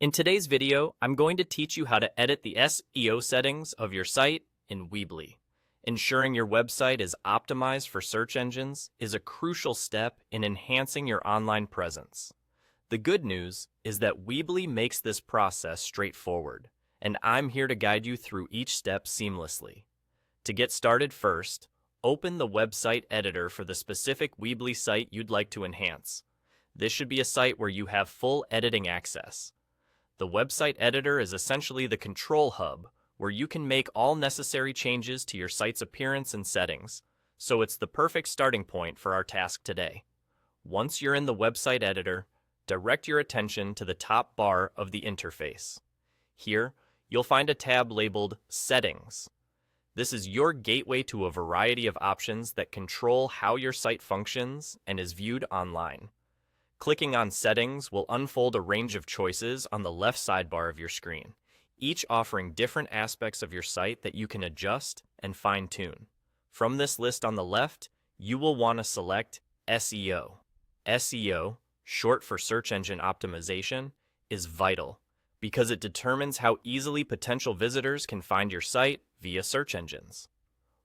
In today's video, I'm going to teach you how to edit the SEO settings of your site in Weebly. Ensuring your website is optimized for search engines is a crucial step in enhancing your online presence. The good news is that Weebly makes this process straightforward, and I'm here to guide you through each step seamlessly. To get started first, open the website editor for the specific Weebly site you'd like to enhance. This should be a site where you have full editing access. The website editor is essentially the control hub where you can make all necessary changes to your site's appearance and settings, so it's the perfect starting point for our task today. Once you're in the website editor, direct your attention to the top bar of the interface. Here, you'll find a tab labeled Settings. This is your gateway to a variety of options that control how your site functions and is viewed online. Clicking on Settings will unfold a range of choices on the left sidebar of your screen, each offering different aspects of your site that you can adjust and fine-tune. From this list on the left, you will want to select SEO. SEO, short for Search Engine Optimization, is vital because it determines how easily potential visitors can find your site via search engines.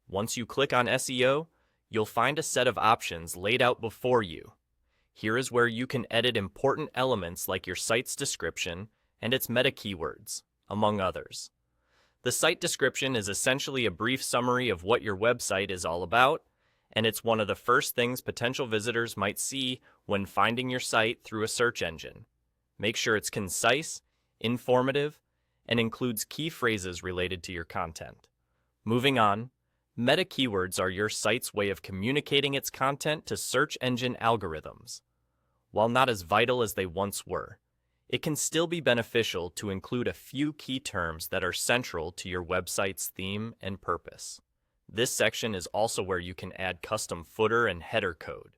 Once you click on SEO, you'll find a set of options laid out before you. Here is where you can edit important elements like your site's description and its meta keywords, among others. The site description is essentially a brief summary of what your website is all about, and it's one of the first things potential visitors might see when finding your site through a search engine. Make sure it's concise, informative, and includes key phrases related to your content. Moving on, meta keywords are your site's way of communicating its content to search engine algorithms. While not as vital as they once were, it can still be beneficial to include a few key terms that are central to your website's theme and purpose. This section is also where you can add custom footer and header code.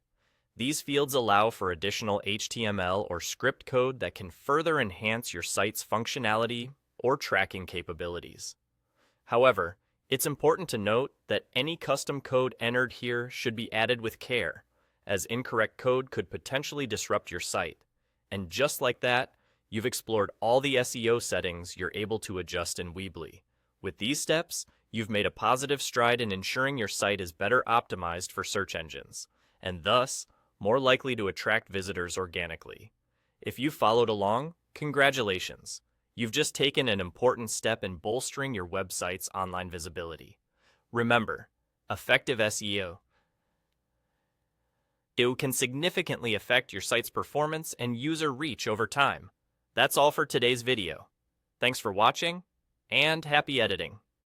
These fields allow for additional HTML or script code that can further enhance your site's functionality or tracking capabilities. However, it's important to note that any custom code entered here should be added with care, as incorrect code could potentially disrupt your site. And just like that, you've explored all the SEO settings you're able to adjust in Weebly. With these steps, you've made a positive stride in ensuring your site is better optimized for search engines, and thus, more likely to attract visitors organically. If you followed along, congratulations! You've just taken an important step in bolstering your website's online visibility. Remember, effective SEO can significantly affect your site's performance and user reach over time. That's all for today's video. Thanks for watching, and happy editing!